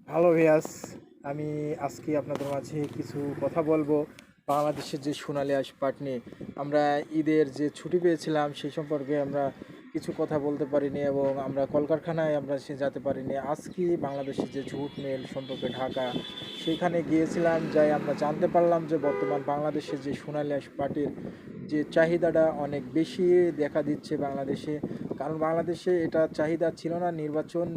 Hello ভিয়াস, আমি আজকে আপনাদের মাঝে কিছু কথা বলবো বাংলাদেশের যে সোনালী আঁশ পাট নিয়ে। আমরা ঈদের যে ছুটি পেয়েছিলাম সেই সম্পর্কে আমরা কিছু কথা বলতে পারিনি এবং আমরা কলকারখানায় আমরা সে যেতে পারিনি। আজকে বাংলাদেশের যে ঝুট মিল সম্পর্কে ঢাকা সেখানে গিয়েছিলাম, যাই আমরা জানতে পারলাম যে বর্তমান বাংলাদেশের যে সোনালী আঁশ পাটের যে চাহিদাটা অনেক বেশি দেখা দিচ্ছে বাংলাদেশে। কারণ বাংলাদেশে এটা চাহিদা ছিল না, নির্বাচন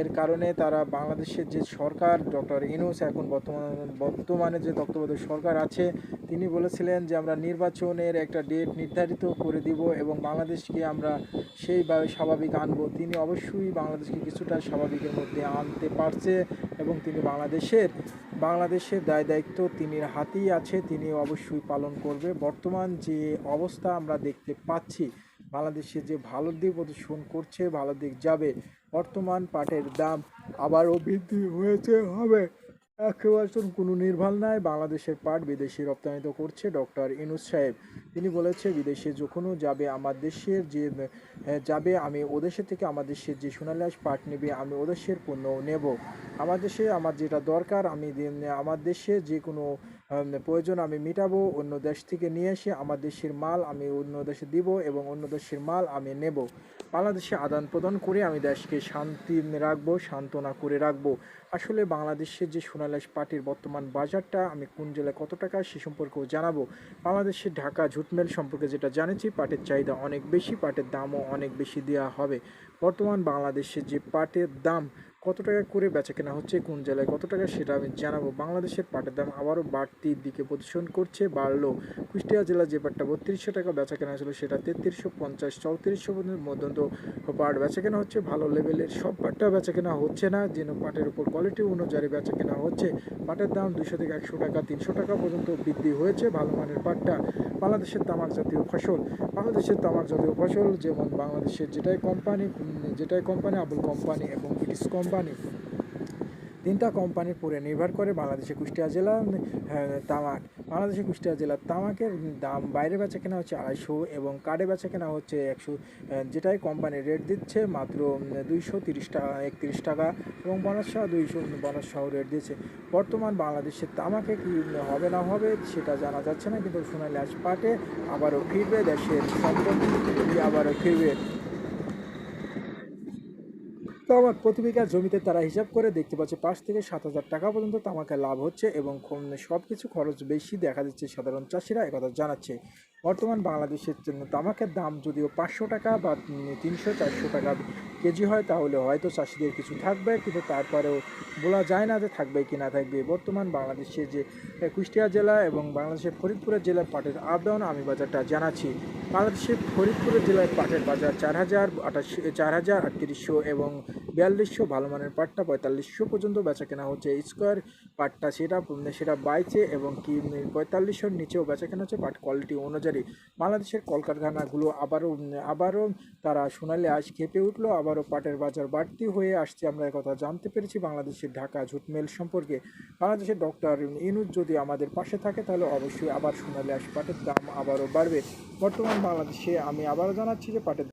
এর কারণে তারা বাংলাদেশের যে সরকার ডক্টর ইউনূস এখন বর্তমানে যে তত্ত্বাবধায়ক সরকার আছে তিনি বলেছিলেন যে আমরা নির্বাচনের একটা ডেট নির্ধারিত করে দিব এবং বাংলাদেশকে আমরা সেইভাবে স্বাভাবিক আনবো। তিনি অবশ্যই বাংলাদেশকে কিছুটা স্বাভাবিকের মধ্যে আনতে পারছে এবং তিনি বাংলাদেশের দায় দায়িত্ব তিনির হাতেই আছে, তিনি অবশ্যই পালন করবে। বর্তমান যে অবস্থা আমরা দেখতে পাচ্ছি, বাংলাদেশে যে ভালোর দিক প্রদর্শন করছে, ভালো দিক যাবে। বর্তমান পাটের দাম আবারও বৃদ্ধি হয়েছে হবে, একেবারে কোনো নির্ভর নাই। বাংলাদেশের পাট বিদেশে রপ্তানিত করছে ডক্টর ইউনূস সাহেব। তিনি বলেছে বিদেশে যখনও যাবে আমার দেশের যে যাবে, আমি ওদেশের থেকে আমার দেশের যে সোনালী আঁশ পাট নেবে আমি ওদেশের পণ্য নেব। আমার দেশে আমার যেটা দরকার আমি আমার দেশে যে কোনো প্রয়োজন আমি মেটাবো, অন্য দেশ থেকে নিয়ে এসে আমার দেশের মাল আমি অন্য দেশে দিব এবং অন্য দেশের মাল আমি নেব। বাংলাদেশে আদান প্রদান করে আমি দেশকে শান্তি রাখবো, সান্ত্বনা করে রাখবো। আসলে বাংলাদেশের যে সোনালী আঁশ পাটের বর্তমান বাজারটা আমি কোন জেলায় কত টাকা সে সম্পর্কেও জানাবো। বাংলাদেশের ঢাকা ঝুট মিল সম্পর্কে যেটা জানেছি, পাটের চাহিদা অনেক বেশি, পাটের দামও অনেক বেশি দেওয়া হবে। বর্তমান বাংলাদেশের যে পাটের দাম কত টাকা করে বেচা কেনা হচ্ছে, কোন জেলায় কত টাকা সেটা আমি জানাবো। বাংলাদেশের পাটের দাম আবারও বাড়তির দিকে প্রদর্শন করছে, বাড়লো। কুষ্টিয়া জেলা যে পাটটা 3200 টাকা বেচা কেনা ছিল সেটা 3350 3400 পর্যন্ত পাট বেচা কেনা হচ্ছে। ভালো লেভেলের সব পাটটা বেচা কেনা হচ্ছে না, যেন পাটের উপর কোয়ালিটি অনুযায়ী বেচা কেনা হচ্ছে। পাটের দাম 200 থেকে 100 টাকা 300 টাকা পর্যন্ত বৃদ্ধি হয়েছে ভালো মানের পাটটা। বাংলাদেশের তামাক জাতীয় ফসল যেমন বাংলাদেশের যেটাই কোম্পানি আবুল কোম্পানি এবং ব্রিটিশ কোম্পানি, তিনটা কোম্পানির উপরে নির্ভর করে বাংলাদেশের কুষ্টিয়া জেলা তামাক। বাংলাদেশের কুষ্টিয়া জেলার তামাকের দাম বাইরে বেচা কেনা হচ্ছে 250 এবং কার্ডে বেচা কেনা হচ্ছে 100। যেটাই কোম্পানি রেট দিচ্ছে মাত্র 230 টাকা 31 টাকা এবং বোনাস সহ রেট দিচ্ছে। বর্তমান বাংলাদেশের তামাকে কি হবে না হবে সেটা জানা যাচ্ছে না, কিন্তু সোনালী আঁশ পাটে আবারও ফিরবে, দেশের সম্পত্তি আবারও ফিরবে। তামাক প্রতি বিঘা জমিতে তারা হিসাব করে দেখতে পাচ্ছে 5 থেকে 7,000 টাকা পর্যন্ত তামাকের লাভ হচ্ছে এবং সব কিছু খরচ বেশি দেখা যাচ্ছে সাধারণ চাষিরা একথা জানাচ্ছে। বর্তমান বাংলাদেশের জন্য তামাকের দাম যদিও 500 টাকা বা 300-400 টাকা কেজি হয় তাহলে হয়তো চাষিদের কিছু থাকবে, কিন্তু তারপরেও বলা যায় না যে থাকবে কি না থাকবে। বর্তমান বাংলাদেশের যে কুষ্টিয়া জেলা এবং বাংলাদেশের ফরিদপুরের জেলার পাটের আপ ডাউন আমি বাজারটা জানাচ্ছি। বাংলাদেশের ফরিদপুরের জেলায় পাটের বাজার 4,3800 এবং 4200, ভালো মানের পাটটা 4500 পর্যন্ত বেচা কেনা হচ্ছে। স্কোয়ার পাটটা সেটা বাইছে এবং কি 4500-র নিচেও বেচা কেনা হচ্ছে পাট কোয়ালিটি অনুযায়ী। বাংলাদেশের কলকারখানাগুলো আবারও তারা সোনালী আঁশ খেপে উঠলো, আবারও পাটের বাজার বাড়তি হয়ে আসছে, আমরা একথা জানতে পেরেছি বাংলাদেশের ঢাকা ঝুট মিল সম্পর্কে। বাংলাদেশের ডক্টর ইউনূস যদি আমাদের পাশে থাকে তাহলে অবশ্যই আবার সোনালী আঁশ পাটের দাম আবারও বাড়বে। বর্তমান বাংলাদেশে আমি আবারও জানাচ্ছি যে পাটের